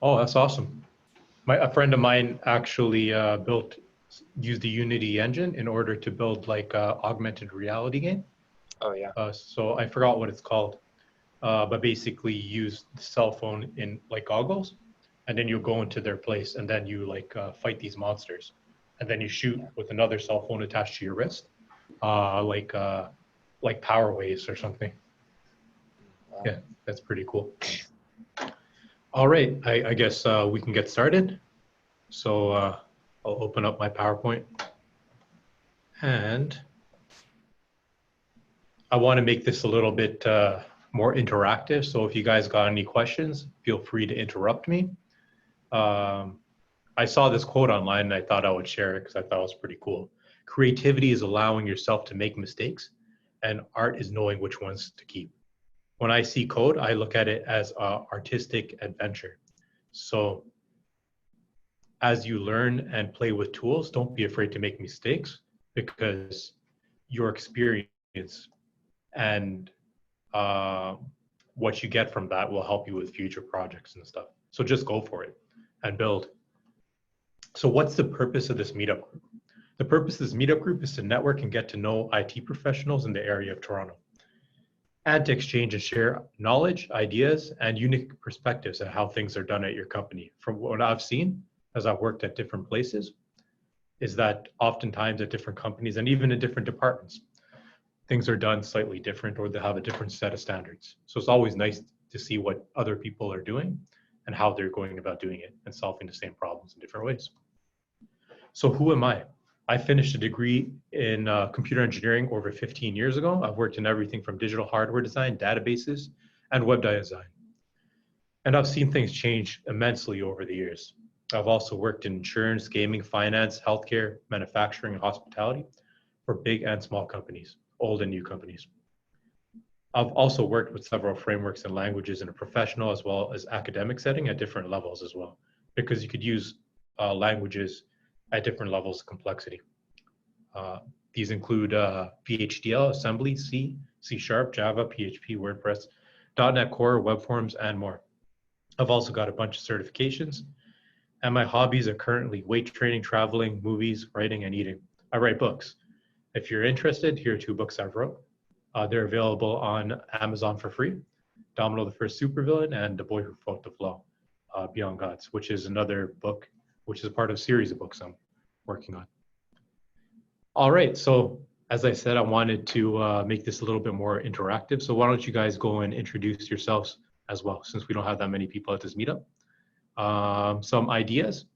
Oh, that's awesome. A friend of mine actually used the Unity engine in order to build like a augmented reality game. Oh yeah. So I forgot what it's called, but basically you use the cell phone in like goggles, and then you go into their place, and then you like fight these monsters, and then you shoot with another cell phone attached to your wrist, uh, like uh, like power waves or something. Wow. Yeah, that's pretty cool. All right, I guess we can get started. So I'll open up my PowerPoint, and I want to make this a little bit more interactive. So if you guys got any questions, feel free to interrupt me. I saw this quote online and I thought I would share it because I thought it was pretty cool. Creativity is allowing yourself to make mistakes, and art is knowing which ones to keep. When I see code, I look at it as an artistic adventure. So as you learn and play with tools, don't be afraid to make mistakes, because your experience and what you get from that will help you with future projects and stuff. So just go for it and build. So what's the purpose of this meetup group? The purpose of this meetup group is to network and get to know IT professionals in the area of Toronto, and to exchange and share knowledge, ideas, and unique perspectives on how things are done at your company. From what I've seen as I've worked at different places, is that oftentimes at different companies and even in different departments, things are done slightly different, or they have a different set of standards. So it's always nice to see what other people are doing and how they're going about doing it and solving the same problems in different ways. So who am I? I finished a degree in computer engineering over 15 years ago. I've worked in everything from digital hardware design, databases, and web design. And I've seen things change immensely over the years. I've also worked in insurance, gaming, finance, healthcare, manufacturing, and hospitality for big and small companies, old and new companies. I've also worked with several frameworks and languages in a professional as well as academic setting at different levels as well, because you could use languages at different levels of complexity. These include PHDL, Assembly, C, C#, Java, PHP, WordPress, .NET Core, Web Forms, and more. I've also got a bunch of certifications, and my hobbies are currently weight training, traveling, movies, writing, and eating. I write books. If you're interested, here are 2 books I've wrote. They're available on Amazon for free: Domino the First Supervillain and The Boy Who Fought the Flaw, Beyond Gods, which is another book, which is part of a series of books I'm working on. All right, so as I said, I wanted to make this a little bit more interactive. So why don't you guys go and introduce yourselves as well, since we don't have that many people at this meetup. Some ideas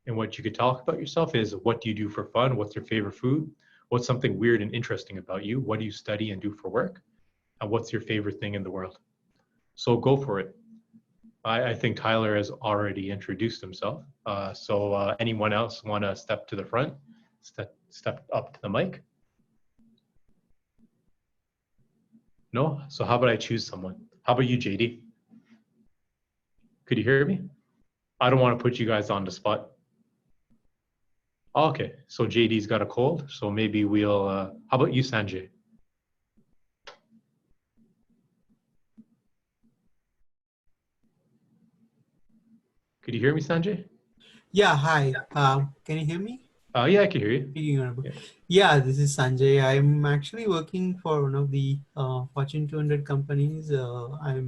and what you could talk about yourself is: what do you do for fun? What's your favorite food? What's something weird and interesting about you? What do you study and do for work? And what's your favorite thing in the world? So go for it. I think Tyler has already introduced himself. So anyone else want to step to the front? Step up to the mic? No? So how about I choose someone? How about you, JD? Could you hear me? I don't want to put you guys on the spot. Okay, so JD's got a cold, so maybe we'll, how about you, Sanjay? Could you hear me, Sanjay? Yeah, hi. Can you hear me? Yeah, I can hear you. Yeah, this is Sanjay. I'm actually working for one of the Fortune 200 companies. I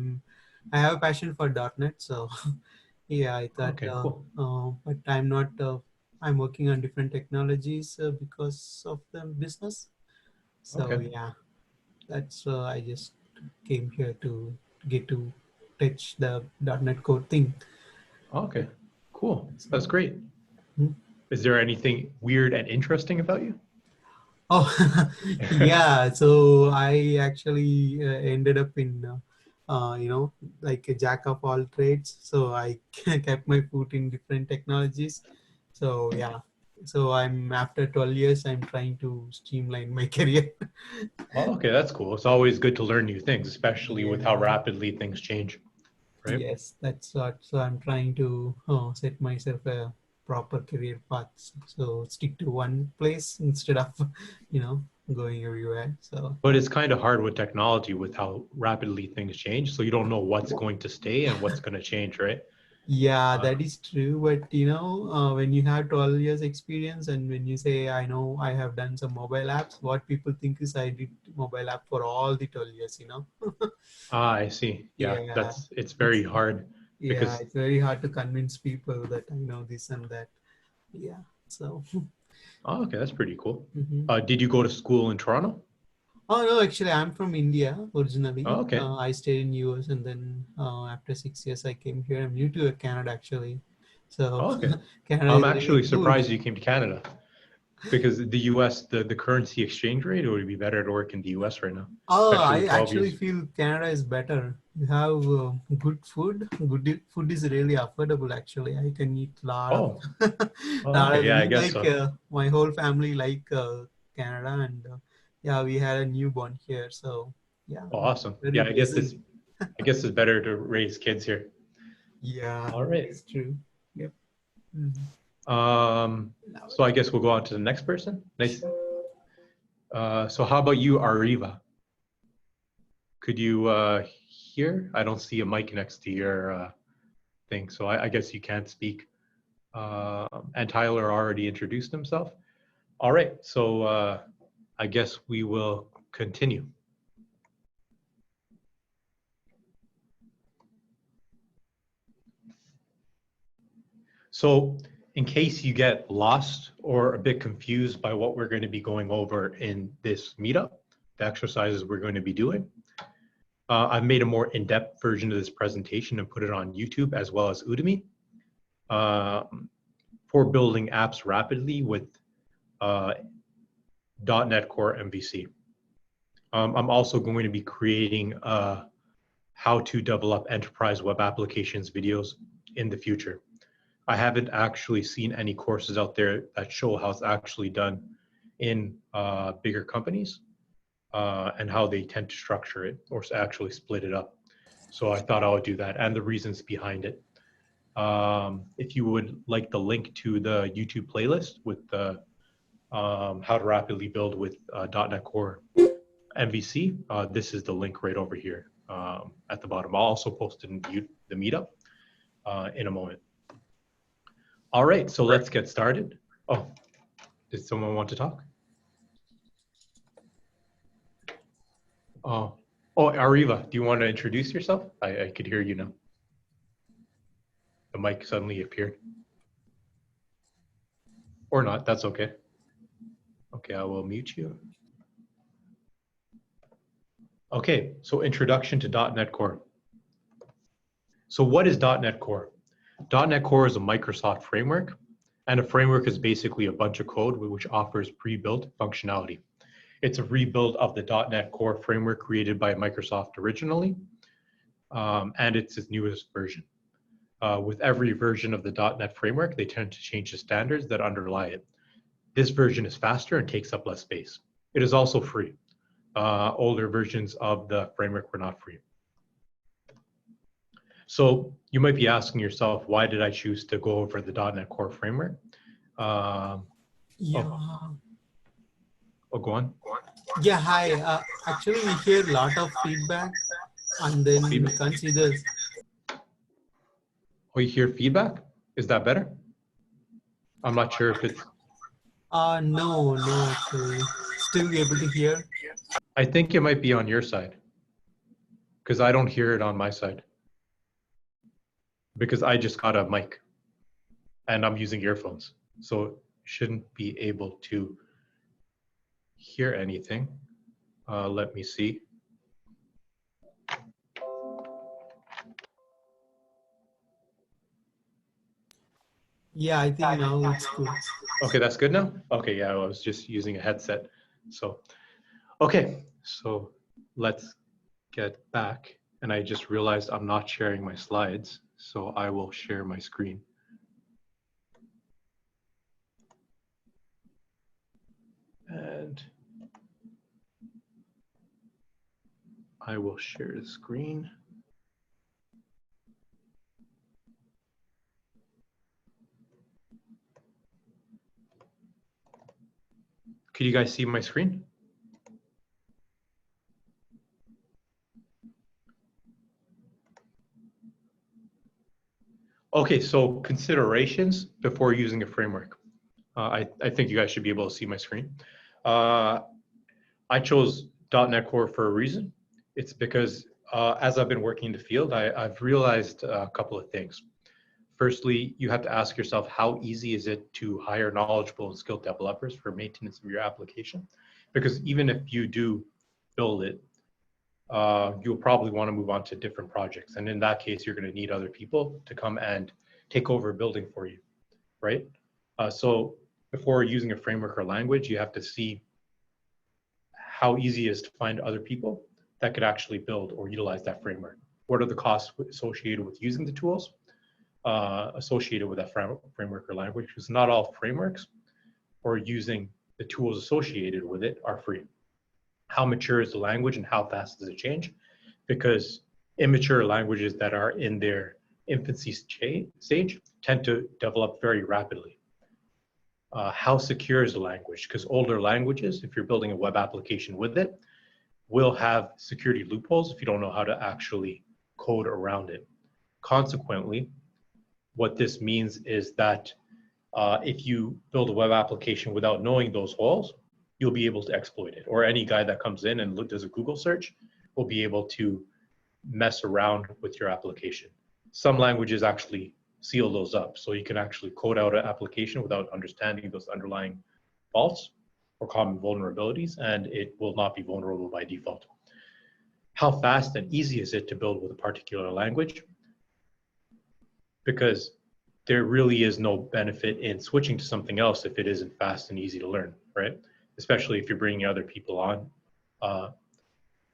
have a passion for .NET, so yeah, I thought, okay, cool. but I'm not. I'm working on different technologies because of the business. So Okay. yeah, that's I just came here to get to touch the .NET Core thing. Okay, cool. That's great. Hmm? Is there anything weird and interesting about you? Oh, yeah. So I actually ended up in, like a jack of all trades. So I kept my foot in different technologies. So yeah. So I'm after 12 years, I'm trying to streamline my career. Oh, okay, that's cool. It's always good to learn new things, especially with how Yeah. rapidly things change, right? Yes, that's what. So I'm trying to set myself a proper career path. So stick to one place instead of, going everywhere. So. But it's kind of hard with technology with how rapidly things change. So you don't know what's going to stay and what's going to change, right? Yeah, that is true. But when you have 12 years experience and when you say, I know I have done some mobile apps, what people think is I did mobile app for all the 12 years. Ah, I see. Yeah, Yeah, it's very hard yeah, because it's very hard to convince people that I know this and that. Yeah. So, oh, okay, that's pretty cool. mhm. Did you go to school in Toronto? Oh no, actually, I'm from India originally. Oh, okay. I stayed in US and then after 6 years, I came here. I'm new to Canada actually. So Oh, okay. Canada I'm is really actually cool. surprised you came to Canada because the US, the currency exchange rate, it would be better to work in the US right now, Oh, especially I with 12 actually years. feel Canada is better. You have good food. Food is really affordable. Actually, I can eat lot of, Oh, oh, lot okay. of. Yeah, I We guess like so. my whole family like Canada, and yeah, we had a newborn here. So yeah, Oh, awesome. very Yeah, blessing. I guess it's better to raise kids here. Yeah, All that right. is true. Yep. Mhm. Now, So I guess we'll go on to the next person. Nice. So how about you, Ariva? Could you hear? I don't see a mic next to your thing, so I guess you can't speak. And Tyler already introduced himself. All right, so I guess we will continue. So in case you get lost or a bit confused by what we're going to be going over in this meetup, the exercises we're going to be doing, I've made a more in-depth version of this presentation and put it on YouTube as well as Udemy for building apps rapidly with .NET Core MVC. I'm also going to be creating how to develop enterprise web applications videos in the future. I haven't actually seen any courses out there that show how it's actually done in bigger companies and how they tend to structure it or actually split it up. So I thought I would do that and the reasons behind it. If you would like the link to the YouTube playlist with the how to rapidly build with .NET Core MVC, this is the link right over here at the bottom. I'll also post it in the meetup in a moment. All right, so let's get started. Oh, did someone want to talk? Oh, Ariva, do you want to introduce yourself? I could hear you now. The mic suddenly appeared. Or not, that's okay. Okay, I will mute you. Okay, so introduction to .NET Core. So what is .NET Core? .NET Core is a Microsoft framework, and a framework is basically a bunch of code which offers pre-built functionality. It's a rebuild of the .NET Core framework created by Microsoft originally, and it's its newest version. With every version of the .NET framework, they tend to change the standards that underlie it. This version is faster and takes up less space. It is also free. Older versions of the framework were not free. So you might be asking yourself, why did I choose to go over the .NET Core framework? yeah. Go on. Yeah. Hi. Actually, we hear a lot of feedback, and then we Feedback? can't see this. Oh, you hear feedback? Is that better? I'm not sure if it's... No, actually. Still able to hear? I think it might be on your side because I don't hear it on my side because I just got a mic and I'm using earphones. So shouldn't be able to hear anything. Let me see. Yeah, I think now it's good. Okay, that's good now? Okay, yeah, I was just using a headset. So, okay, so let's get back. And I just realized I'm not sharing my slides, so I will share my screen. And I will share the screen. Can you guys see my screen? Okay, so considerations before using a framework. I think you guys should be able to see my screen. I chose .NET Core for a reason. It's because as I've been working in the field, I've realized a couple of things. Firstly, you have to ask yourself, how easy is it to hire knowledgeable and skilled developers for maintenance of your application? Because even if you do build it, you'll probably want to move on to different projects. And in that case, you're going to need other people to come and take over building for you, right? So before using a framework or language, you have to see how easy it is to find other people that could actually build or utilize that framework. What are the costs associated with using the tools associated with that framework or language? Because not all frameworks or using the tools associated with it are free. How mature is the language and how fast does it change? Because immature languages that are in their infancy stage tend to develop very rapidly. How secure is the language? Because older languages, if you're building a web application with it, will have security loopholes if you don't know how to actually code around it. Consequently, what this means is that if you build a web application without knowing those holes, you'll be able to exploit it. Or any guy that comes in and does a Google search will be able to mess around with your application. Some languages actually seal those up. So you can actually code out an application without understanding those underlying faults or common vulnerabilities, and it will not be vulnerable by default. How fast and easy is it to build with a particular language? Because there really is no benefit in switching to something else if it isn't fast and easy to learn, right? Especially if you're bringing other people on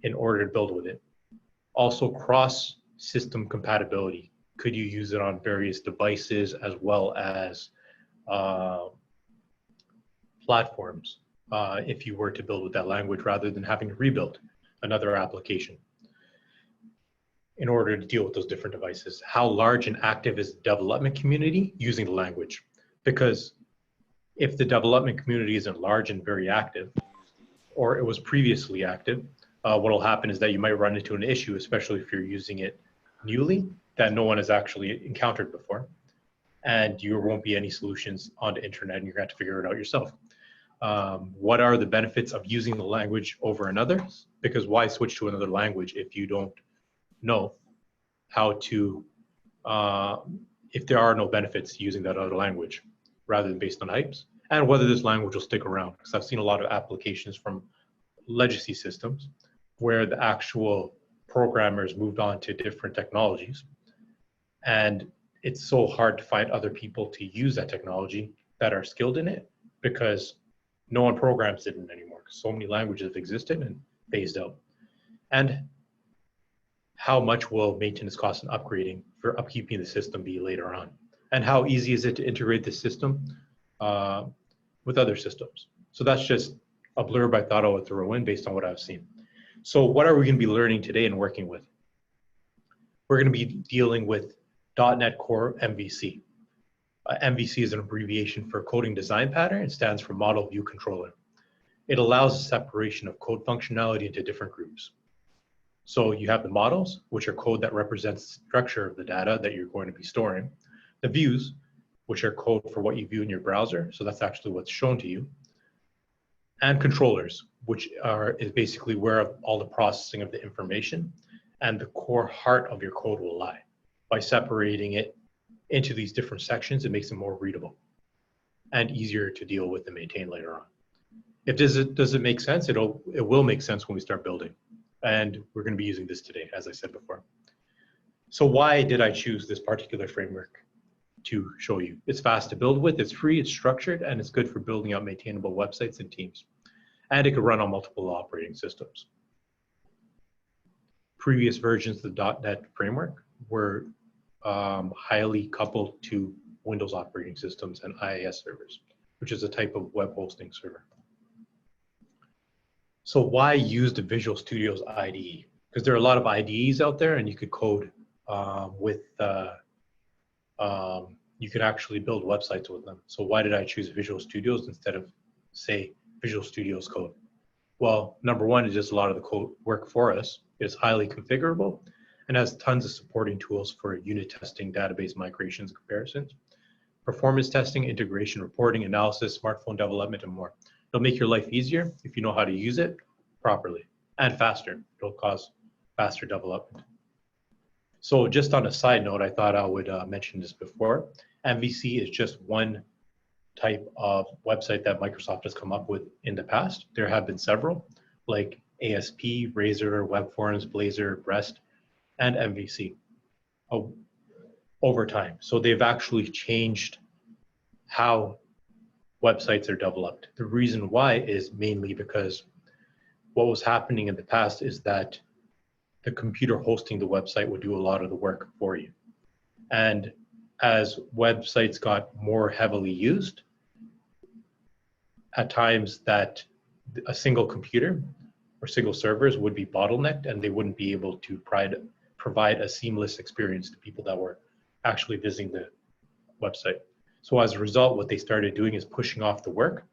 in order to build with it. Also, cross-system compatibility. Could you use it on various devices as well as platforms if you were to build with that language rather than having to rebuild another application in order to deal with those different devices? How large and active is the development community using the language? Because if the development community isn't large and very active, or it was previously active, what will happen is that you might run into an issue, especially if you're using it newly, that no one has actually encountered before. And you won't be any solutions on the internet, and you're going to have to figure it out yourself. What are the benefits of using the language over another? Because why switch to another language if you don't know how to, if there are no benefits to using that other language rather than based on hypes, and whether this language will stick around? Because I've seen a lot of applications from legacy systems where the actual programmers moved on to different technologies, and it's so hard to find other people to use that technology that are skilled in it because no one programs it anymore. So many languages have existed and phased out. And how much will maintenance costs and upgrading for upkeeping the system be later on? And how easy is it to integrate the system with other systems? So that's just a blurb I thought I would throw in based on what I've seen. So what are we going to be learning today and working with? We're going to be dealing with .NET Core MVC. MVC is an abbreviation for Coding Design Pattern. It stands for Model View Controller. It allows the separation of code functionality into different groups. So you have the models, which are code that represents the structure of the data that you're going to be storing. The views, which are code for what you view in your browser. So that's actually what's shown to you. And controllers, which is basically where all the processing of the information and the core heart of your code will lie. By separating it into these different sections, it makes it more readable and easier to deal with and maintain later on. Does it make sense? It will make sense when we start building. And we're going to be using this today, as I said before. So why did I choose this particular framework to show you? It's fast to build with, it's free, it's structured, and it's good for building out maintainable websites and teams. And it can run on multiple operating systems. Previous versions of the .NET framework were highly coupled to Windows operating systems and IIS servers, which is a type of web hosting server. So why use the Visual Studio's IDE? Because there are a lot of IDEs out there, and you could code you could actually build websites with them. So why did I choose Visual Studios instead of, say, Visual Studios Code? Well, number one, it does a lot of the code work for us. It's highly configurable, and has tons of supporting tools for unit testing, database migrations, comparisons, performance testing, integration, reporting, analysis, smartphone development, and more. It'll make your life easier if you know how to use it properly, and faster. It'll cause faster development. So just on a side note, I thought I would mention this before. MVC is just one type of website that Microsoft has come up with in the past. There have been several, like ASP, Razor, Web Forms, Blazor, REST, and MVC over time. So they've actually changed how websites are developed. The reason why is mainly because what was happening in the past is that the computer hosting the website would do a lot of the work for you. And as websites got more heavily used, at times that a single computer or single servers would be bottlenecked and they wouldn't be able to provide a seamless experience to people that were actually visiting the website. So as a result, what they started doing is pushing off the work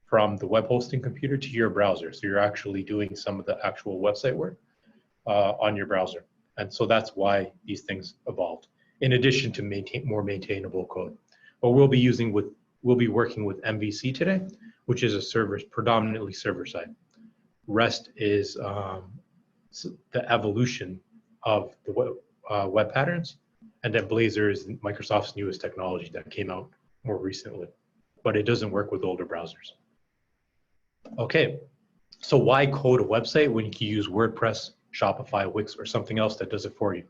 from the web hosting computer to your browser. So you're actually doing some of the actual website work on your browser. And so that's why these things evolved, in addition to more maintainable code. But we'll be working with MVC today, which is predominantly server side. REST is the evolution of the web patterns, and then Blazor is Microsoft's newest technology that came out more recently, but it doesn't work with older browsers. Okay, so why code a website when you can use WordPress, Shopify, Wix, or something else that does it for you?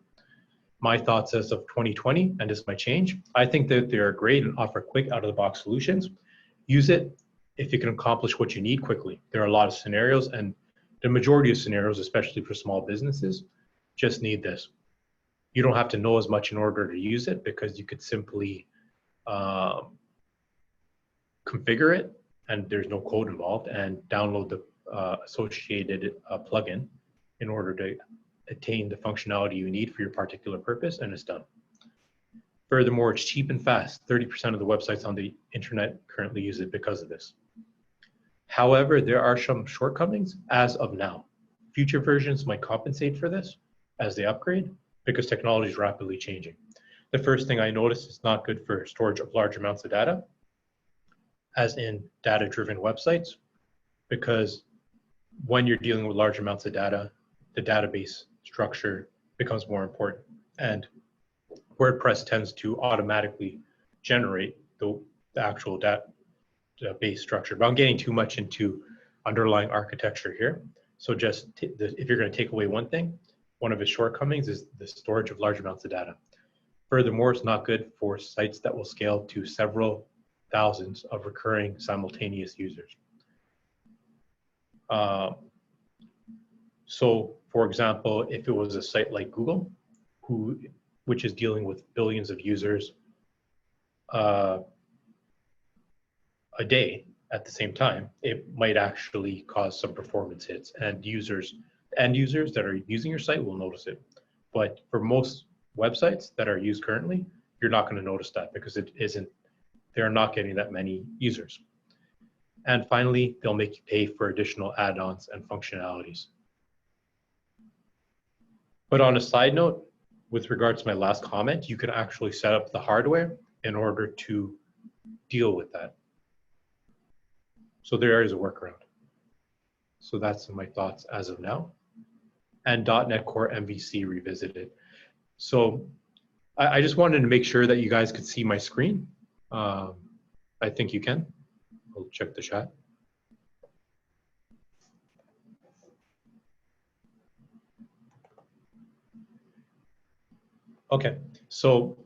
My thoughts as of 2020, and this might change, I think that they are great and offer quick out-of-the-box solutions. Use it if you can accomplish what you need quickly. There are a lot of scenarios, and the majority of scenarios, especially for small businesses, just need this. You don't have to know as much in order to use it, because you could simply configure it, and there's no code involved, and download the associated plugin in order to attain the functionality you need for your particular purpose, and it's done. Furthermore, it's cheap and fast. 30% of the websites on the internet currently use it because of this. However, there are some shortcomings as of now. Future versions might compensate for this as they upgrade, because technology is rapidly changing. The first thing I noticed is not good for storage of large amounts of data, as in data-driven websites, because when you're dealing with large amounts of data, the database structure becomes more important. And WordPress tends to automatically generate the actual database structure. But I'm getting too much into underlying architecture here. So just if you're going to take away one thing, one of its shortcomings is the storage of large amounts of data. Furthermore, it's not good for sites that will scale to several thousands of recurring simultaneous users. So, for example, if it was a site like Google, which is dealing with billions of users a day at the same time, it might actually cause some performance hits, and end users that are using your site will notice it. But for most websites that are used currently, you're not going to notice that, because they're not getting that many users. And finally, they'll make you pay for additional add-ons and functionalities. But on a side note, with regards to my last comment, you can actually set up the hardware in order to deal with that. So there is a workaround. So that's my thoughts as of now. And .NET Core MVC Revisited. So I just wanted to make sure that you guys could see my screen. I think you can. I'll check the chat. Okay, so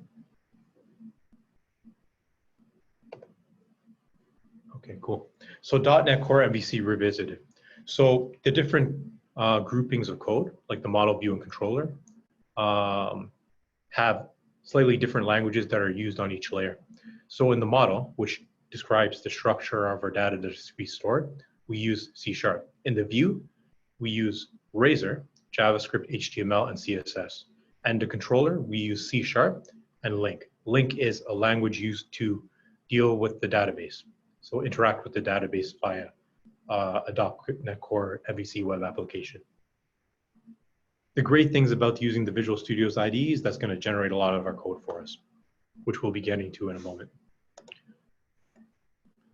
okay, cool. So .NET Core MVC Revisited. So the different groupings of code, like the model, view, and controller, have slightly different languages that are used on each layer. So in the model, which describes the structure of our data that is to be stored, we use C#. In the view, we use Razor, JavaScript, HTML, and CSS. And the controller, we use C# and LINQ. LINQ is a language used to deal with the database. So interact with the database via a .NET Core MVC web application. The great things about using the Visual Studio's IDE is that's going to generate a lot of our code for us, which we'll be getting to in a moment.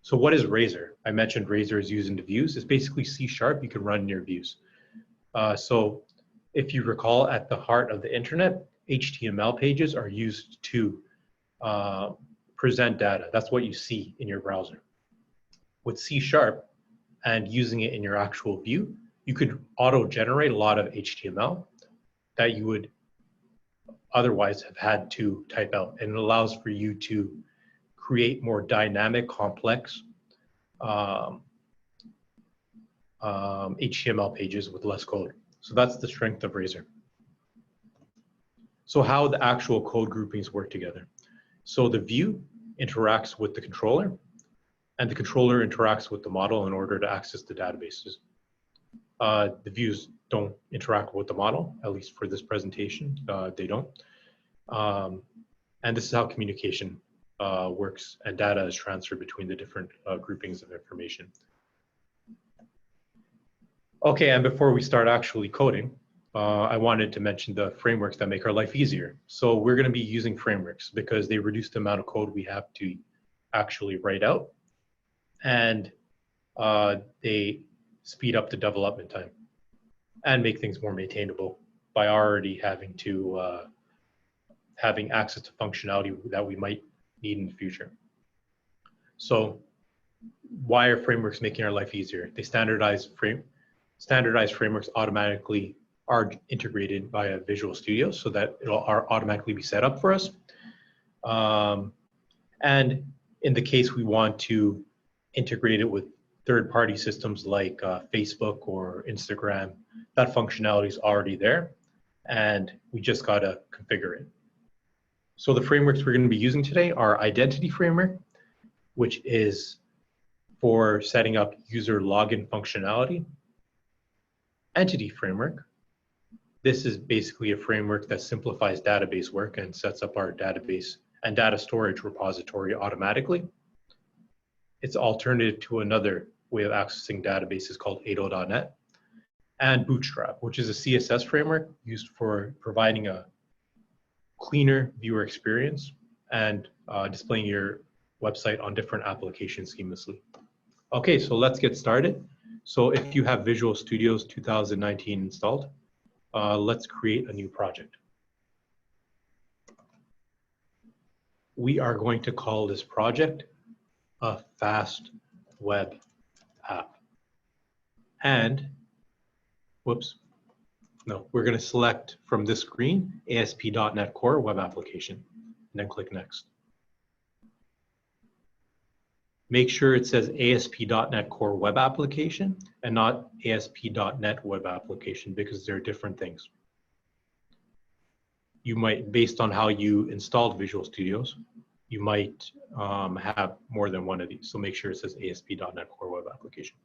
So what is Razor? I mentioned Razor is used into views. It's basically C# you can run in your views. So if you recall, at the heart of the internet, HTML pages are used to present data. That's what you see in your browser. With C# and using it in your actual view, you could auto-generate a lot of HTML that you would otherwise have had to type out. And it allows for you to create more dynamic, complex HTML pages with less code. So that's the strength of Razor. So how the actual code groupings work together. So the view interacts with the controller, and the controller interacts with the model in order to access the databases. The views don't interact with the model, at least for this presentation, they don't. And this is how communication works and data is transferred between the different groupings of information. Okay, and before we start actually coding, I wanted to mention the frameworks that make our life easier. So we're going to be using frameworks because they reduce the amount of code we have to actually write out, and they speed up the development time and make things more maintainable by already having access to functionality that we might need in the future. So why are frameworks making our life easier? They standardized frameworks automatically are integrated via Visual Studio so that it'll automatically be set up for us. And in the case we want to integrate it with third-party systems like Facebook or Instagram, that functionality is already there, and we just gotta configure it. So the frameworks we're going to be using today are Identity Framework, which is for setting up user login functionality. Entity Framework. This is basically a framework that simplifies database work and sets up our database and data storage repository automatically. It's alternative to another way of accessing databases called 8.0.NET. And Bootstrap, which is a CSS framework used for providing a cleaner viewer experience and displaying your website on different applications seamlessly. Okay, so let's get started. So if you have Visual Studio's 2019 installed, let's create a new project. We are going to call this project a fast web app. And, whoops, no, we're going to select from this screen ASP.NET Core web application, and then click next. Make sure it says ASP.NET Core web application and not ASP.NET web application because they're different things. You might, based on how you installed Visual Studios, you might have more than one of these. So make sure it says ASP.NET Core web application.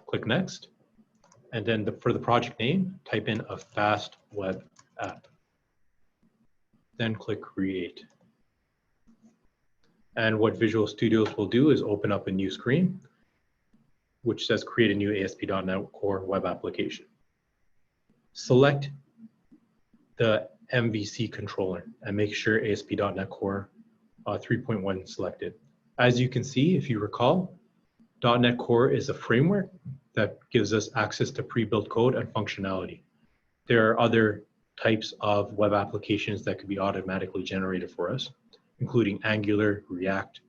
Click next. And then for the project name, type in a fast web app. Then click create. And what Visual Studios will do is open up a new screen, which says create a new ASP.NET Core web application. Select the MVC controller and make sure ASP.NET Core 3.1 is selected. As you can see, if you recall, .NET Core is a framework that gives us access to pre-built code and functionality. There are other types of web applications that could be automatically generated for us, including Angular, React,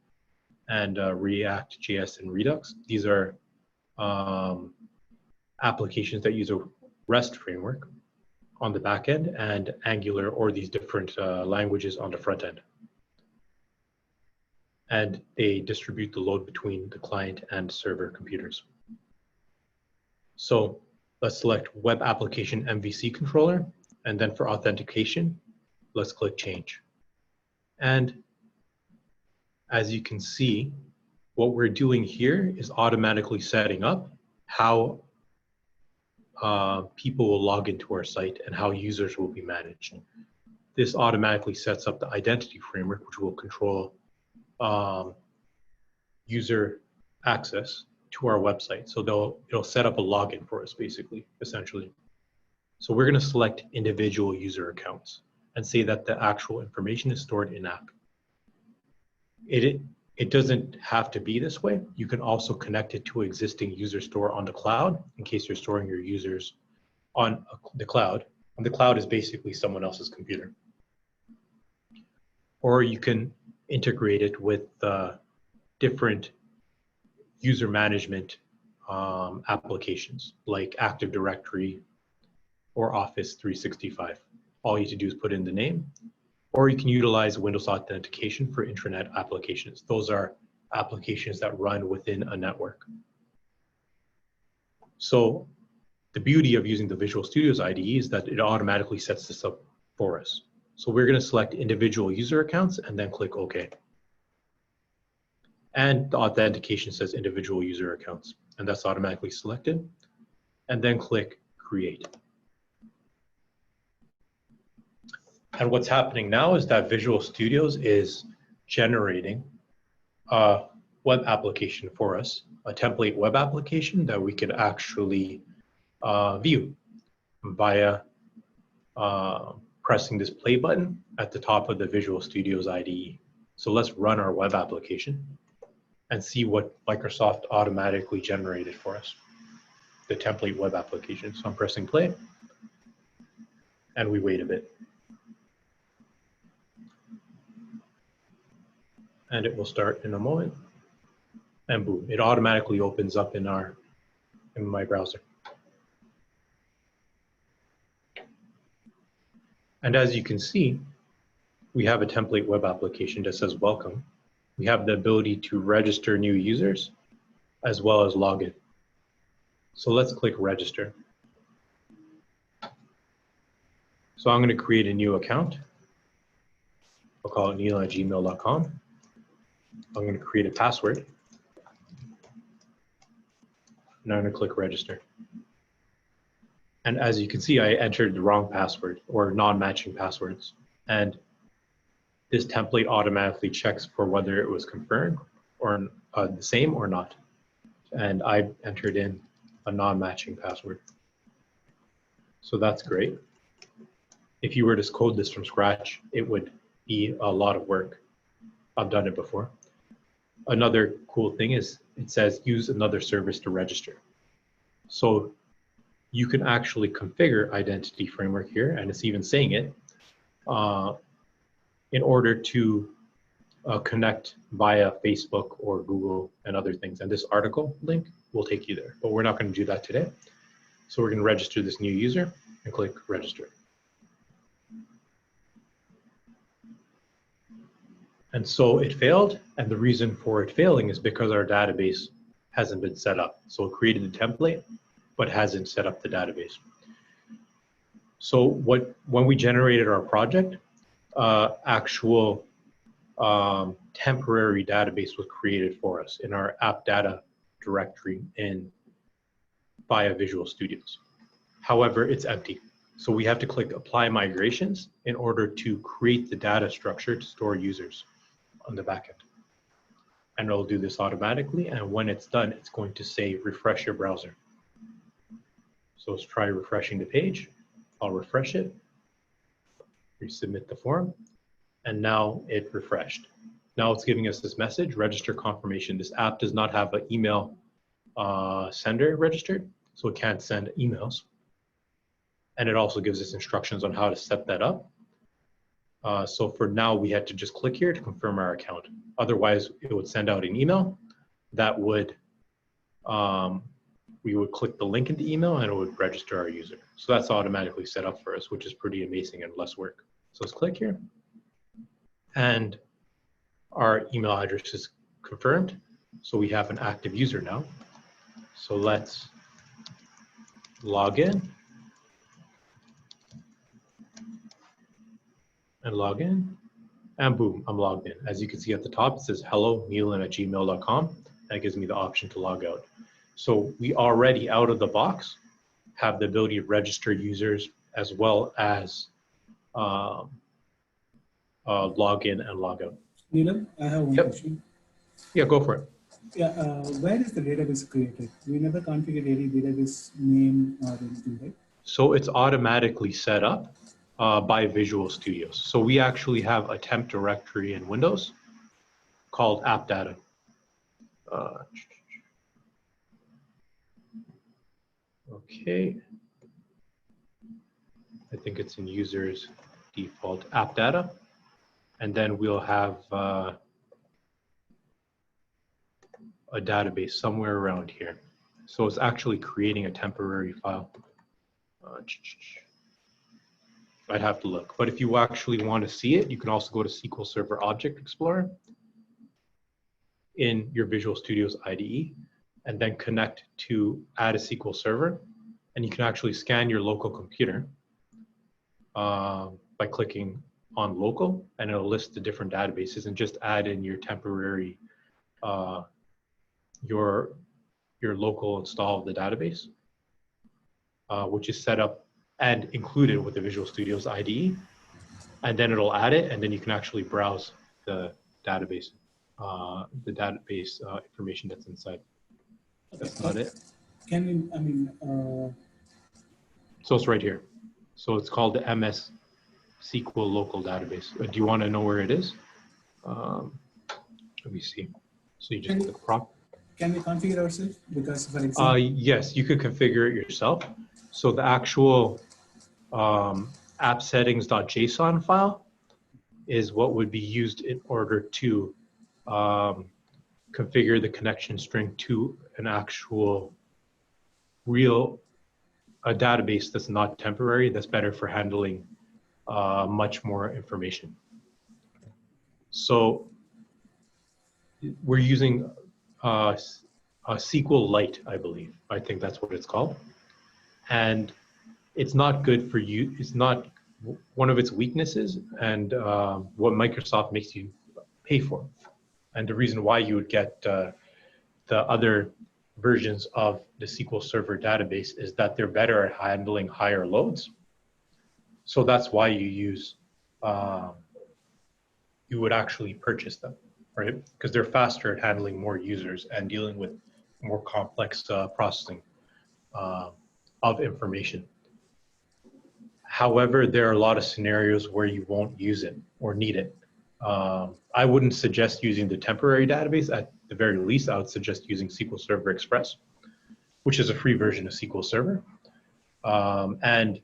and React.js and Redux. These are applications that use a REST framework on the back end and Angular or these different languages on the front end. And they distribute the load between the client and server computers. So let's select Web Application MVC Controller, and then for authentication, let's click Change. And as you can see, what we're doing here is automatically setting up how people will log into our site and how users will be managed. This automatically sets up the identity framework, which will control user access to our website. So it'll set up a login for us, basically, essentially. So we're going to select individual user accounts and say that the actual information is stored in-app. It doesn't have to be this way. You can also connect it to existing user store on the cloud in case you're storing your users on the cloud. And the cloud is basically someone else's computer. Or you can integrate it with different user management applications like Active Directory or Office 365. All you have to do is put in the name, or you can utilize Windows authentication for intranet applications. Those are applications that run within a network. So the beauty of using the Visual Studio's IDE is that it automatically sets this up for us. So we're going to select individual user accounts and then click OK. And the authentication says individual user accounts, and that's automatically selected. And then click Create. And what's happening now is that Visual Studios is generating a web application for us, a template web application that we could actually view via pressing this play button at the top of the Visual Studio's IDE. So let's run our web application and see what Microsoft automatically generated for us, the template web application. So I'm pressing play, and we wait a bit. And it will start in a moment, and boom, it automatically opens up in my browser. And as you can see, we have a template web application that says welcome. We have the ability to register new users as well as log in. So let's click register. So I'm going to create a new account. I'll call it neil@gmail.com. I'm going to create a password. And I'm going to click register. And as you can see, I entered the wrong password or non-matching passwords. And this template automatically checks for whether it was confirmed or the same or not. And I entered in a non-matching password. So that's great. If you were to code this from scratch, it would be a lot of work. I've done it before. Another cool thing is it says use another service to register. So you can actually configure Identity Framework here, and it's even saying it, in order to connect via Facebook or Google and other things. And this article link will take you there, but we're not going to do that today. So we're going to register this new user and click register. And so it failed, and the reason for it failing is because our database hasn't been set up. So it created the template, but hasn't set up the database. So when we generated our project, actual temporary database was created for us in our app data directory via Visual Studios. However, it's empty. So we have to click Apply Migrations in order to create the data structure to store users on the backend. And it'll do this automatically. And when it's done, it's going to say refresh your browser. So let's try refreshing the page. I'll refresh it, resubmit the form, and now it refreshed. Now it's giving us this message, register confirmation. This app does not have an email sender registered, so it can't send emails. And it also gives us instructions on how to set that up. So for now, we had to just click here to confirm our account. Otherwise, it would send out an email that would, we would click the link in the email and it would register our user. So that's automatically set up for us, which is pretty amazing and less work. So let's click here. And our email address is confirmed. So we have an active user now. So let's log in. And log in, and boom, I'm logged in. As you can see at the top, it says hello, neilin@gmail.com. That gives me the option to log out. So we already out of the box have the ability to register users as well as log in and log out. Neelam, I have one question. Yeah, go for it. Yeah, where is the database created? We never configured any database name or anything, right? So it's automatically set up by Visual Studios. So we actually have a temp directory in Windows called app data. Okay. I think it's in users default app data. And then we'll have a database somewhere around here. So it's actually creating a temporary file. I'd have to look, but if you actually want to see it, you can also go to SQL Server Object Explorer in your Visual Studio's IDE, and then connect to add a SQL Server, and you can actually scan your local computer by clicking on local, and it'll list the different databases, and just add in your temporary your local install of the database, which is set up and included with the Visual Studio's IDE, and then it'll add it, and then you can actually browse the database information that's inside. That's not it. Can you, So it's right here. So it's called the MS SQL local database. Do you want to know where it is? Let me see. So you just click prop. can we configure ourselves? Because for example, Yes, you could configure it yourself. So the actual app settings.json file is what would be used in order to configure the connection string to an actual real database that's not temporary, that's better for handling much more information. So we're using a SQLite, I believe. I think that's what it's called. And it's not good for you. It's not one of its weaknesses, and what Microsoft makes you pay for. And the reason why you would get the other versions of the SQL Server database is that they're better at handling higher loads. So that's why you use, you would actually purchase them, right? Because they're faster at handling more users and dealing with more complex processing of information. However, there are a lot of scenarios where you won't use it or need it. I wouldn't suggest using the temporary database. At the very least, I would suggest using SQL Server Express, which is a free version of SQL Server. And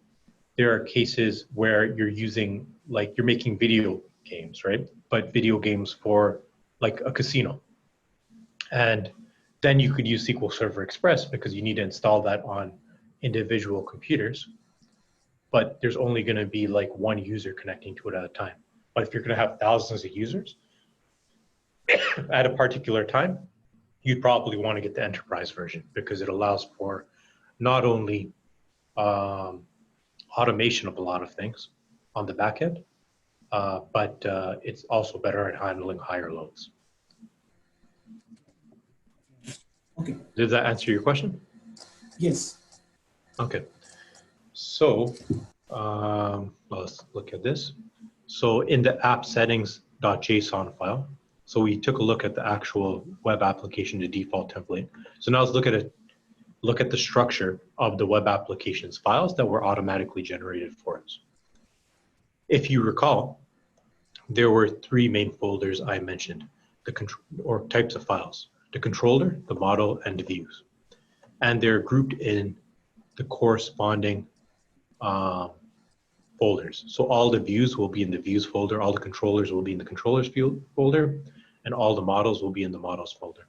there are cases where you're using, like you're making video games, right? But video games for like a casino. And then you could use SQL Server Express because you need to install that on individual computers. But there's only going to be like one user connecting to it at a time. But if you're going to have thousands of users at a particular time, you'd probably want to get the enterprise version because it allows for not only automation of a lot of things on the back end, but it's also better at handling higher loads. okay, Did that answer your question? yes, Okay. So let's look at this. So in the app settings.json file, so we took a look at the actual web application, the default template. So now let's look at the structure of the web applications files that were automatically generated for us. If you recall, there were three main folders I mentioned, or types of files: the controller, the model, and the views. And they're grouped in the corresponding folders. So all the views will be in the views folder, all the controllers will be in the controllers folder, and all the models will be in the models folder.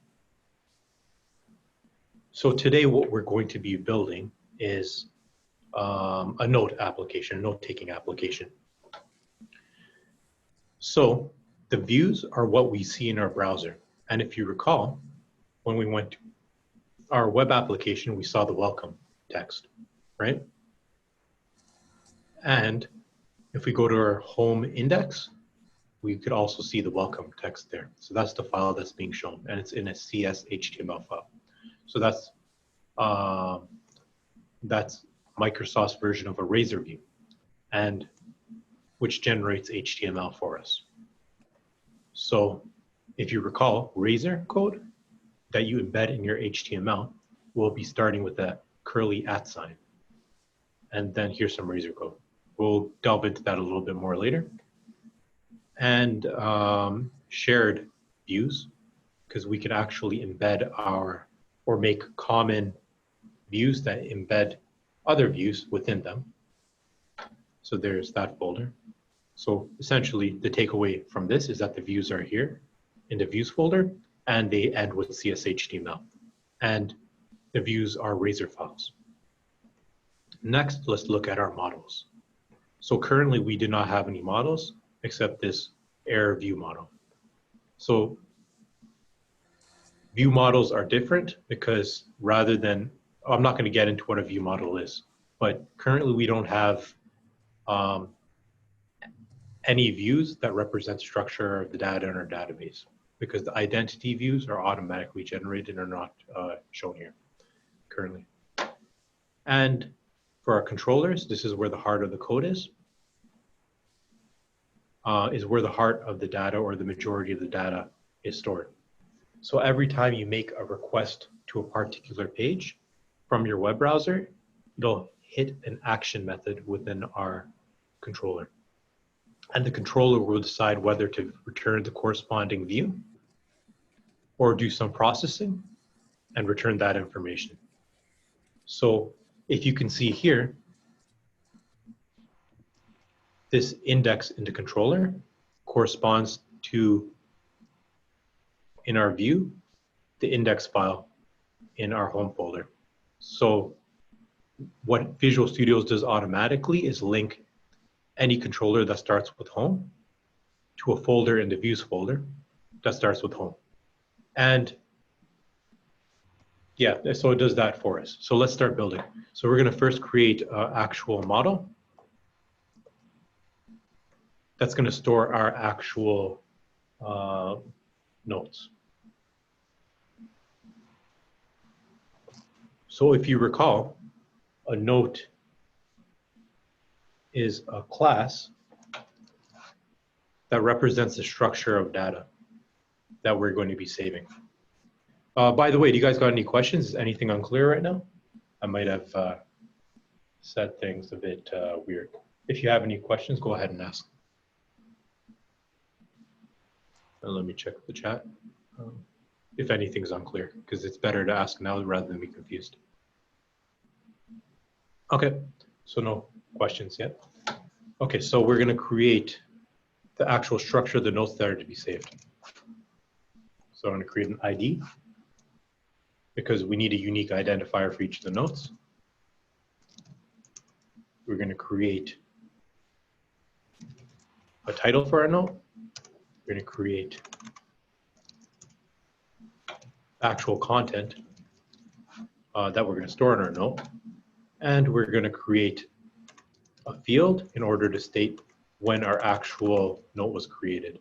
So today what we're going to be building is a note application, a note-taking application. So the views are what we see in our browser. And if you recall, when we went to our web application, we saw the welcome text, right? And if we go to our home index, we could also see the welcome text there. So that's the file that's being shown, and it's in a CS HTML file. So that's Microsoft's version of a Razor view, and which generates HTML for us. So if you recall, Razor code that you embed in your HTML will be starting with that curly @ sign. And then here's some Razor code. We'll delve into that a little bit more later. And shared views, because we can actually embed or make common views that embed other views within them. So there's that folder. So essentially the takeaway from this is that the views are here in the views folder, and they end with CSHTML. And the views are Razor files. Next, let's look at our models. So currently we do not have any models except this error view model. So view models are different because rather than, I'm not going to get into what a view model is, but currently we don't have any views that represent structure of the data in our database, because the identity views are automatically generated and are not shown here currently. And for our controllers, this is where the heart of the code is where the heart of the data or the majority of the data is stored. So every time you make a request to a particular page from your web browser, it'll hit an action method within our controller. And the controller will decide whether to return the corresponding view or do some processing and return that information. So if you can see here, this index in the controller corresponds to, in our view, the index file in our home folder. So what Visual Studio does automatically is link any controller that starts with home to a folder in the views folder that starts with home. And yeah, so it does that for us. So let's start building. So we're going to first create an actual model that's going to store our actual notes. So if you recall, a note is a class that represents the structure of data that we're going to be saving. By the way, do you guys got any questions? Is anything unclear right now? I might have said things a bit weird. If you have any questions, go ahead and ask. And let me check the chat. If anything's unclear, because it's better to ask now rather than be confused. Okay, so no questions yet. Okay, so we're going to create the actual structure of the notes that are to be saved. So I'm going to create an ID because we need a unique identifier for each of the notes. We're going to create a title for our note. We're going to create actual content that we're going to store in our note. And we're going to create a field in order to state when our actual note was created.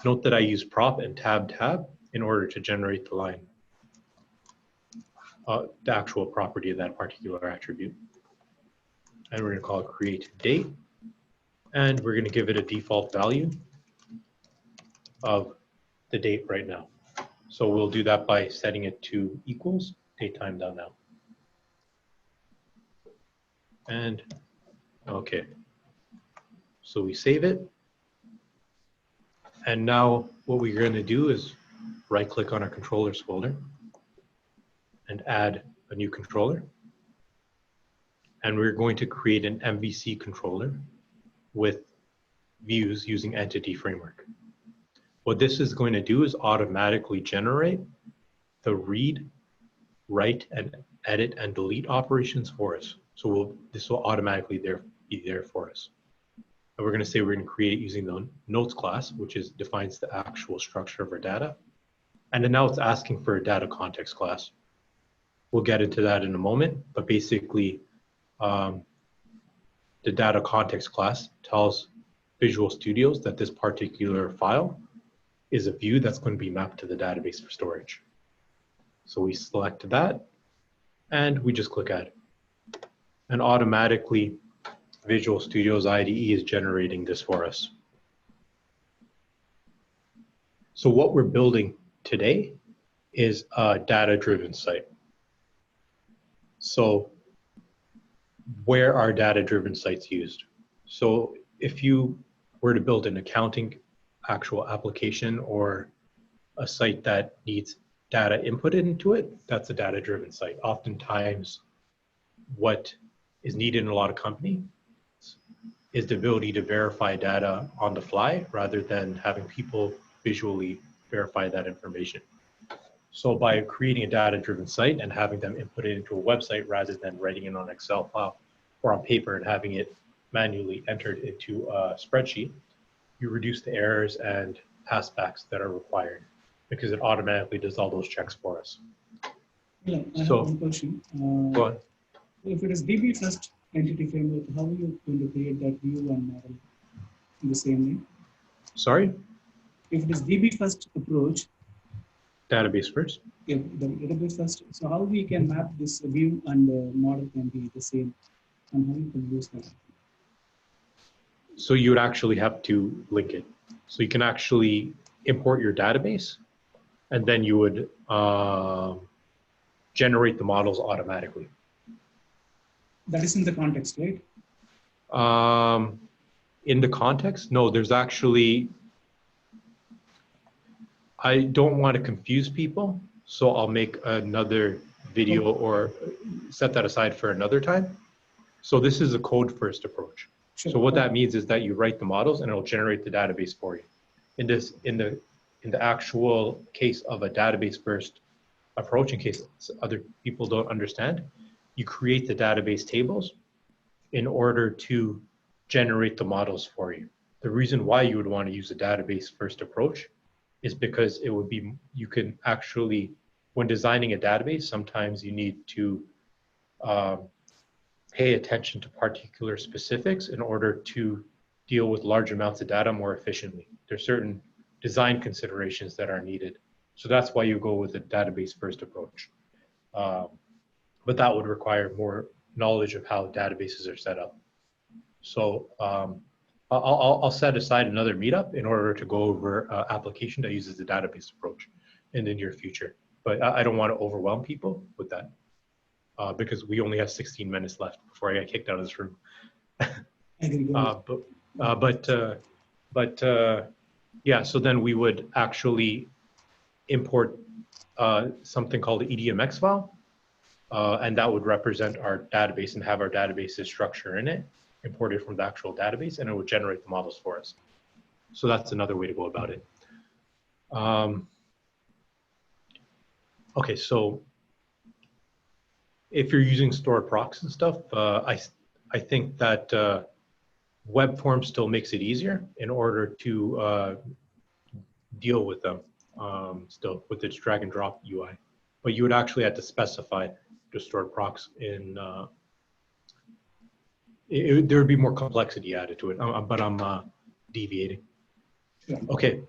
Note that I use prop and tab in order to generate the line, the actual property of that particular attribute. And we're going to call it create date. And we're going to give it a default value of the date right now. So we'll do that by setting it to equals date time done now. And okay, so we save it. And now what we're going to do is right click on our controllers folder and add a new controller. And we're going to create an MVC controller with views using Entity Framework. What this is going to do is automatically generate the read, write, and edit and delete operations for us. So this will automatically be there for us. And we're going to say we're going to create it using the notes class, which defines the actual structure of our data. And then now it's asking for a data context class. We'll get into that in a moment, but basically the data context class tells Visual Studios that this particular file is a view that's going to be mapped to the database for storage. So we select that and we just click add. And automatically Visual Studio's IDE is generating this for us. So what we're building today is a data-driven site. So where are data-driven sites used? So if you were to build an accounting actual application or a site that needs data inputted into it, that's a data-driven site. Oftentimes, what is needed in a lot of companies is the ability to verify data on the fly rather than having people visually verify that information. So by creating a data-driven site and having them input it into a website rather than writing it on an Excel file or on paper and having it manually entered into a spreadsheet, you reduce the errors and passbacks that are required because it automatically does all those checks for us. Yeah, I have So- one question. Go on. If it is DB first entity framework, how are you going to create that view and model in the same way? Sorry? If it is DB first approach, Database first. if the database first, so how we can map this view and model can be the same, and how you can use that? So you would actually have to link it. So you can actually import your database and then you would generate the models automatically. That is in the context, right? In the context, no, there's actually, I don't want to confuse people, so I'll make another video or set that aside for another time. So this is a code first approach. Sure. So what that means is that you write the models and it'll generate the database for you. In the actual case of a database first approach, in case other people don't understand, you create the database tables in order to generate the models for you. The reason why you would want to use a database first approach is because it would be, you can actually, when designing a database, sometimes you need to pay attention to particular specifics in order to deal with large amounts of data more efficiently. There's certain design considerations that are needed. So that's why you go with a database first approach. But that would require more knowledge of how databases are set up. So I'll set aside another meetup in order to go over an application that uses the database approach in the near future. But I don't want to overwhelm people with that because we only have 16 minutes left before I get kicked out of this room. Yeah, so then we would actually import something called the EDMX file, and that would represent our database and have our database's structure in it, imported from the actual database, and it would generate the models for us. So that's another way to go about it. Okay, so if you're using stored procs and stuff, I think that web form still makes it easier in order to deal with them still with its drag and drop UI. But you would actually have to specify the stored procs in, there would be more complexity added to it, but I'm deviating. Yeah. Okay,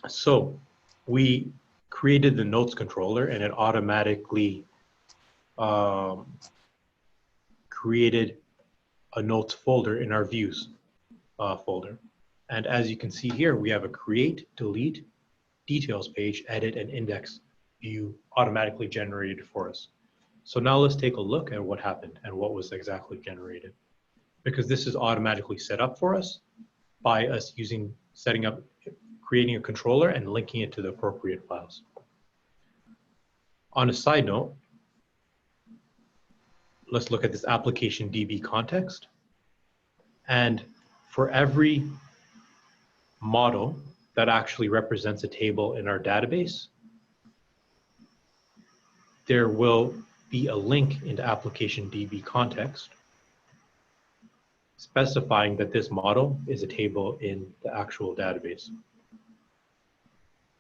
so we created the notes controller and it automatically created a notes folder in our views folder. And as you can see here, we have a create, delete, details page, edit, and index view automatically generated for us. So now let's take a look at what happened and what was exactly generated. Because this is automatically set up for us by us creating a controller and linking it to the appropriate files. On a side note, let's look at this application DB context. And for every model that actually represents a table in our database, there will be a link into application DB context specifying that this model is a table in the actual database.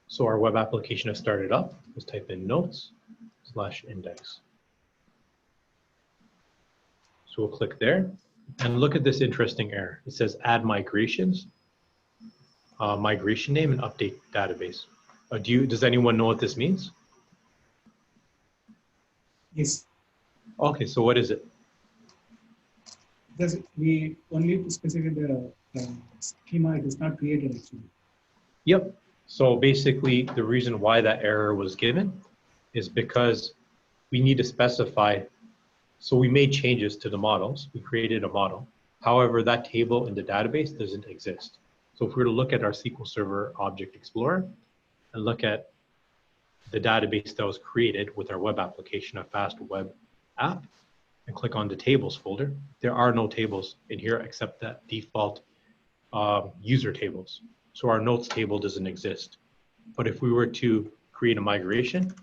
So our web application has started up. Let's type in notes/index. So we'll click there and look at this interesting error. It says add migrations, migration name, and update database. Does anyone know what this means? Yes. Okay, so what is it? Because we only specify the schema, it is not created actually. Yep. So basically, the reason why that error was given is because we need to specify So we made changes to the models. We created a model. However, that table in the database doesn't exist. So if we were to look at our SQL Server Object Explorer and look at the database that was created with our web application, a fast web app, and click on the tables folder, there are no tables in here except that default user tables. So our notes table doesn't exist. But if we were to create a migration,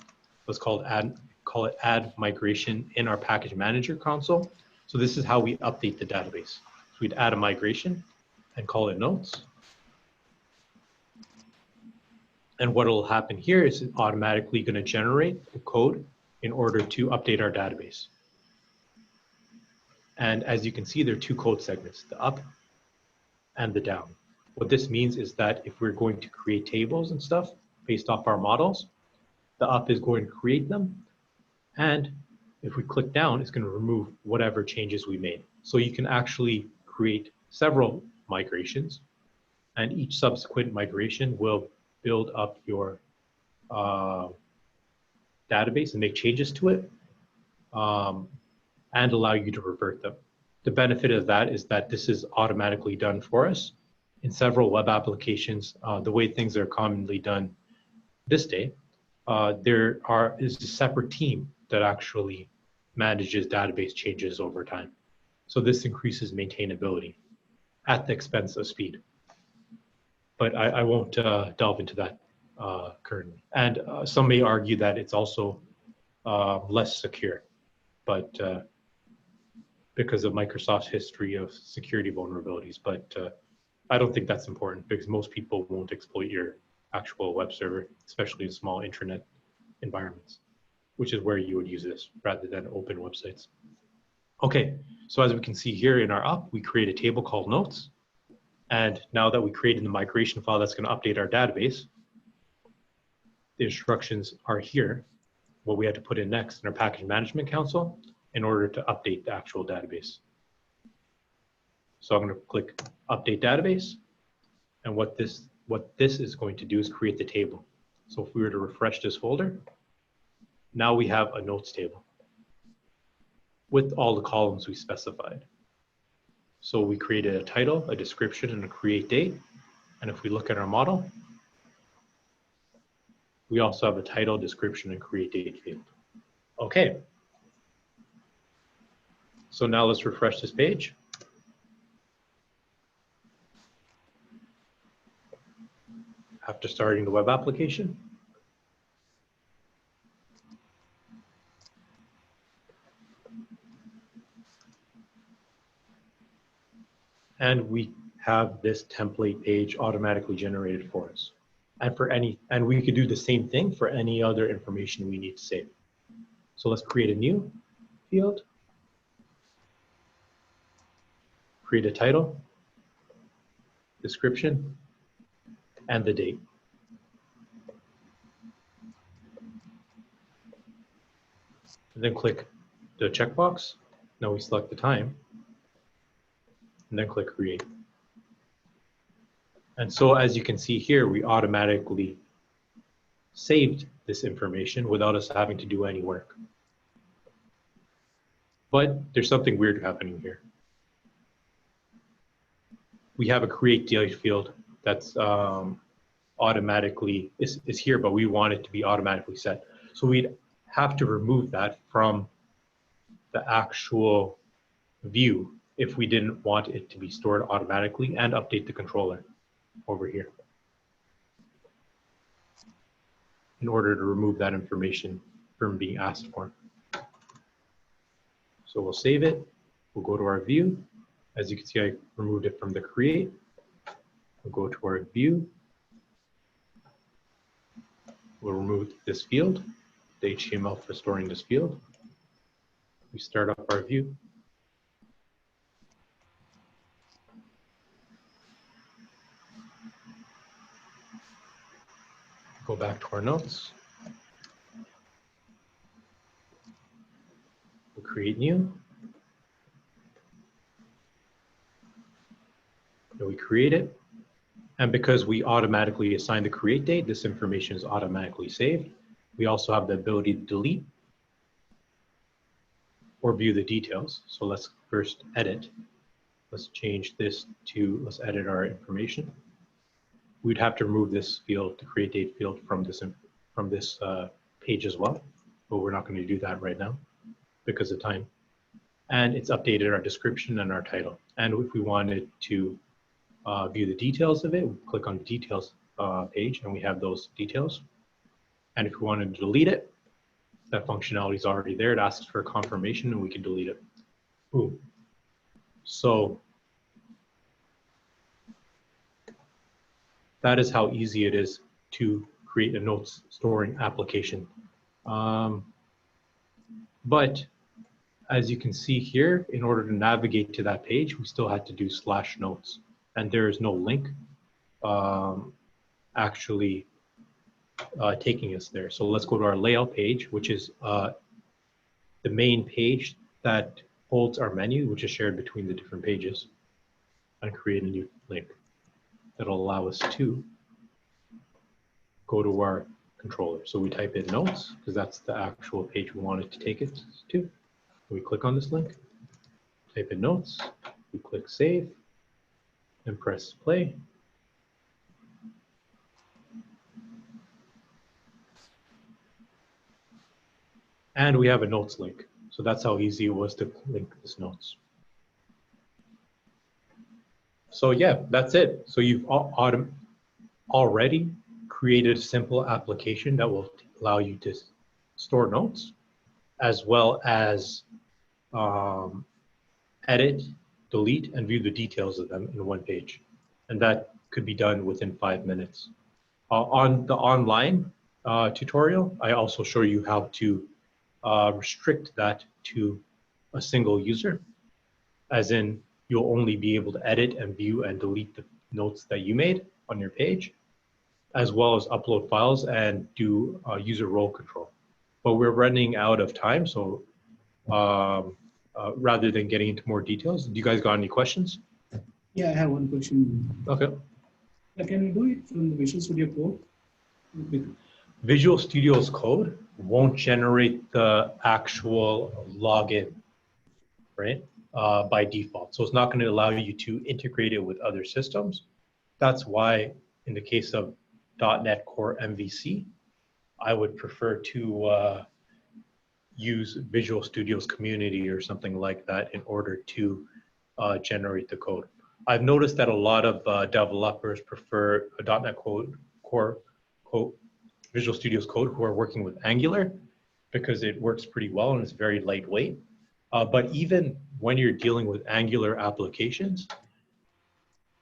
let's call it add migration in our package manager console. So this is how we update the database. So we'd add a migration and call it notes. And what will happen here is it's automatically going to generate the code in order to update our database. And as you can see, there are two code segments, the up and the down. What this means is that if we're going to create tables and stuff based off our models, the up is going to create them. And if we click down, it's going to remove whatever changes we made. So you can actually create several migrations, and each subsequent migration will build up your database and make changes to it and allow you to revert them. The benefit of that is that this is automatically done for us. In several web applications, the way things are commonly done this day, there is a separate team that actually manages database changes over time. So this increases maintainability at the expense of speed. But I won't delve into that currently. And some may argue that it's also less secure, but because of Microsoft's history of security vulnerabilities. But I don't think that's important because most people won't exploit your actual web server, especially in small intranet environments, which is where you would use this rather than open websites. Okay, so as we can see here in our up, we create a table called notes. And now that we created the migration file that's going to update our database, the instructions are here, what we had to put in next in our package management console in order to update the actual database. So I'm going to click update database. And what this is going to do is create the table. So if we were to refresh this folder, now we have a notes table with all the columns we specified. So we created a title, a description, and a create date. And if we look at our model, we also have a title, description, and create date field. Okay. So now let's refresh this page. After starting the web application. And we have this template page automatically generated for us. And we could do the same thing for any other information we need to save. So let's create a new field. Create a title, description, and the date. And then click the checkbox. Now we select the time. And then click create. And so as you can see here, we automatically saved this information without us having to do any work. But there's something weird happening here. We have a create date field that's automatically is here, but we want it to be automatically set. So we'd have to remove that from the actual view if we didn't want it to be stored automatically and update the controller over here in order to remove that information from being asked for. So we'll save it. We'll go to our view. As you can see, I removed it from the create. We'll go to our view. We'll remove this field, the HTML for storing this field. We start up our view. Go back to our notes. We'll create new. And we create it. And because we automatically assign the create date, this information is automatically saved. We also have the ability to delete or view the details. So let's first edit. Let's change this to, let's edit our information. We'd have to remove this field, the create date field from this page as well, but we're not going to do that right now because of time. And it's updated our description and our title. And if we wanted to view the details of it, we click on the details page and we have those details. And if we wanted to delete it, that functionality is already there. It asks for confirmation and we can delete it. Boom. So that is how easy it is to create a notes storing application. But as you can see here, in order to navigate to that page, we still had to do /notes, and there is no link actually taking us there. So let's go to our layout page, which is the main page that holds our menu, which is shared between the different pages, and create a new link that'll allow us to go to our controller. So we type in notes because that's the actual page we wanted to take it to. We click on this link, type in notes, we click save, and press play. And we have a notes link. So that's how easy it was to link this notes. So yeah, that's it. So you've already created a simple application that will allow you to store notes, as well as edit, delete, and view the details of them in one page. And that could be done within 5 minutes. On the online tutorial, I also show you how to restrict that to a single user, as in you'll only be able to edit and view and delete the notes that you made on your page, as well as upload files and do user role control. But we're running out of time, so rather than getting into more details, do you guys got any questions? Yeah, I have one question. Okay. Can we do it from the Visual Studio Code? Visual Studio's code won't generate the actual login, right, by default. So it's not going to allow you to integrate it with other systems. That's why in the case of .NET Core MVC, I would prefer to use Visual Studio's community or something like that in order to generate the code. I've noticed that a lot of developers prefer a .NET Core Visual Studio's code who are working with Angular because it works pretty well and it's very lightweight. But even when you're dealing with Angular applications,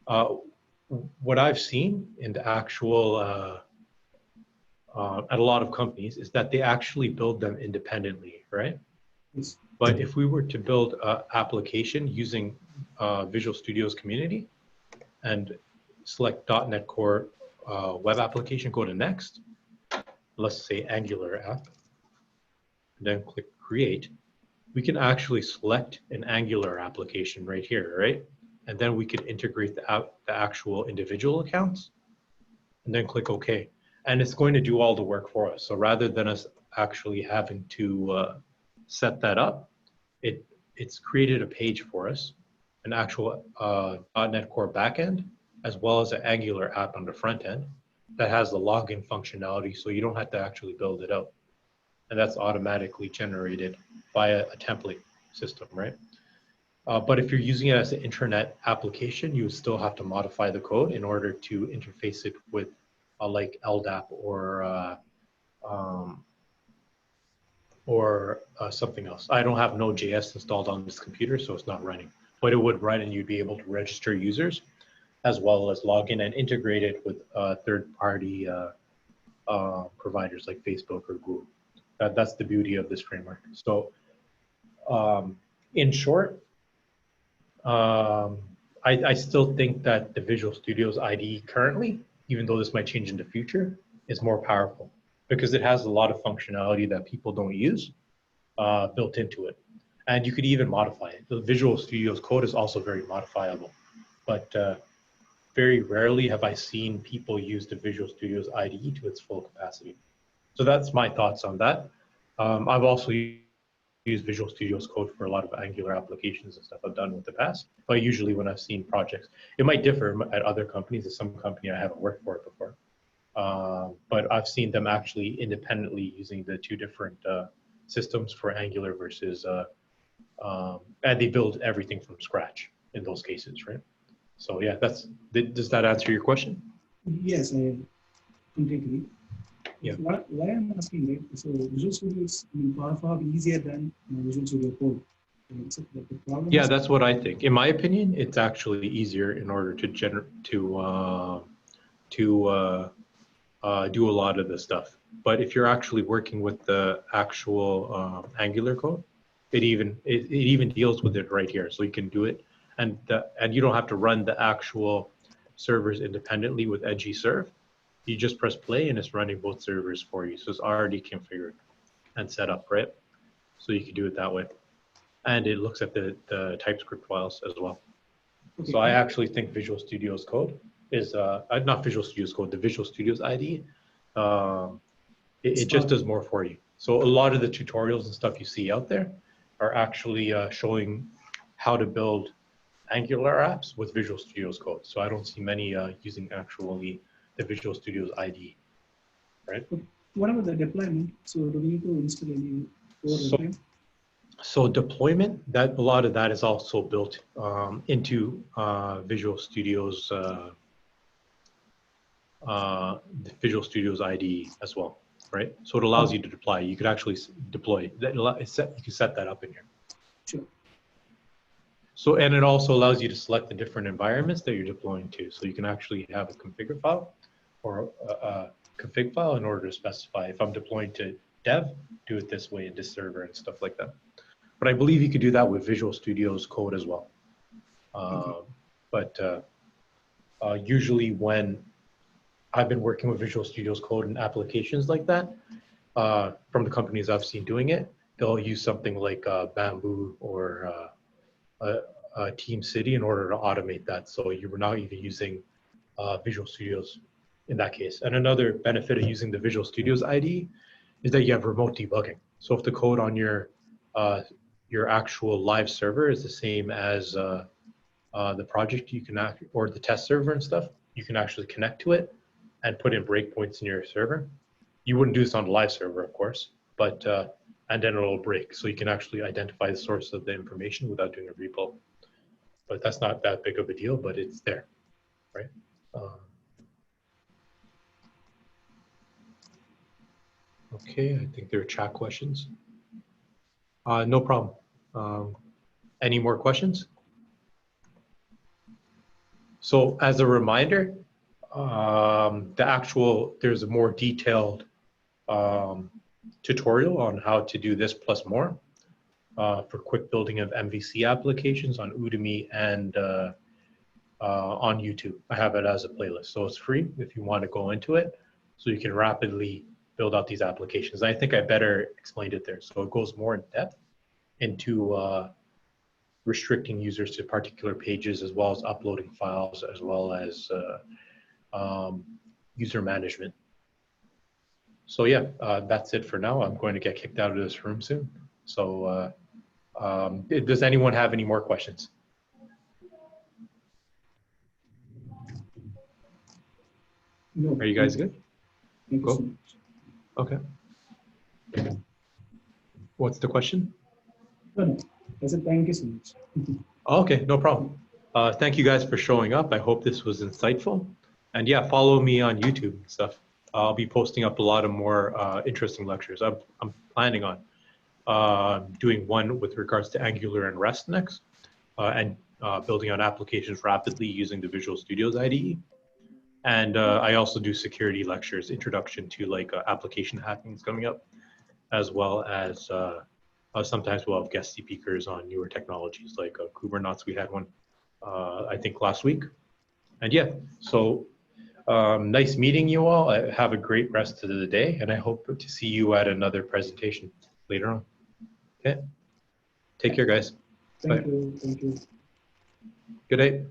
what I've seen in the actual, at a lot of companies is that they actually build them independently, right? Yes. But if we were to build an application using Visual Studio's community and select .NET Core web application, go to next, let's say Angular app, then click create, we can actually select an Angular application right here, right? And then we could integrate the actual individual accounts and then click OK. And it's going to do all the work for us. So rather than us actually having to set that up, it's created a page for us, an actual .NET Core backend, as well as an Angular app on the front end that has the login functionality, so you don't have to actually build it out. And that's automatically generated via a template system, right? But if you're using it as an intranet application, you still have to modify the code in order to interface it with like LDAP or something else. I don't have Node.js installed on this computer, so it's not running. But it would run and you'd be able to register users as well as log in and integrate it with third-party providers like Facebook or Google. That's the beauty of this framework. So in short, I still think that the Visual Studio's IDE currently, even though this might change in the future, is more powerful because it has a lot of functionality that people don't use built into it. And you could even modify it. The Visual Studio's code is also very modifiable, but very rarely have I seen people use the Visual Studio's IDE to its full capacity. So that's my thoughts on that. I've also use Visual Studio's Code for a lot of Angular applications and stuff I've done with the past. But usually when I've seen projects, it might differ at other companies. At some company I haven't worked for it before. But I've seen them actually independently using the two different systems for Angular versus, and they build everything from scratch in those cases, right? So yeah, does that answer your question? Yes, I completely. Yeah. Why I'm asking, right? So Visual Studio is far easier than Visual Studio Code. So the problem Yeah, is, that's what I think. In my opinion, it's actually easier in order to do a lot of the stuff. But if you're actually working with the actual Angular code, it even deals with it right here, so you can do it, and you don't have to run the actual servers independently with Edge serve. You just press play and it's running both servers for you, so it's already configured and set up, right? So you can do it that way, and it looks at the TypeScript files as well. okay. So I actually think Visual Studio's Code is not Visual Studio's Code, the Visual Studio's IDE. It just does more for you. So a lot of the tutorials and stuff you see out there are actually showing how to build Angular apps with Visual Studio's Code. So I don't see many using actually the Visual Studio's IDE, right? What about the deployment? So do we need to install any code? So deployment, a lot of that is also built into Visual Studio's IDE as well, right? So it allows you to deploy. You could actually deploy. You can set that up in here. Sure. So, and it also allows you to select the different environments that you're deploying to. So you can actually have a configure file or a config file in order to specify if I'm deploying to dev, do it this way in this server and stuff like that. But I believe you could do that with Visual Studio's Code as well. But usually when I've been working with Visual Studio's Code and applications like that, from the companies I've seen doing it, they'll use something like Bamboo or Team City in order to automate that. So you were not even using Visual Studios in that case. And another benefit of using the Visual Studios IDE is that you have remote debugging. So if the code on your actual live server is the same as the project, you can or the test server and stuff, you can actually connect to it and put in breakpoints in your server. You wouldn't do this on the live server, of course, but and then it'll break. So you can actually identify the source of the information without doing a rebuild. But that's not that big of a deal, but it's there, right? Okay, I think there are chat questions. No problem. Any more questions? So as a reminder, there's a more detailed tutorial on how to do this plus more for quick building of MVC applications on Udemy and on YouTube. I have it as a playlist, so it's free if you want to go into it, so you can rapidly build out these applications. I think I better explained it there. So it goes more in depth into restricting users to particular pages, as well as uploading files, as well as user management. So yeah, that's it for now. I'm going to get kicked out of this room soon. So does anyone have any more questions? No. Are you guys good? Thank you so much. Okay. What's the question? No. I said thank you so much. Okay, no problem. Thank you guys for showing up. I hope this was insightful. And yeah, follow me on YouTube and stuff. I'll be posting up a lot of more interesting lectures. I'm planning on doing one with regards to Angular and REST next, and building out applications rapidly using the Visual Studio's IDE. And I also do security lectures, introduction to like application hacking is coming up, as well as sometimes we'll have guest speakers on newer technologies like Kubernetes. We had one, I think last week. And yeah, so nice meeting you all. Have a great rest of the day, and I hope to see you at another presentation later on. Okay, take care, guys. Thank you. Thank you. Good day.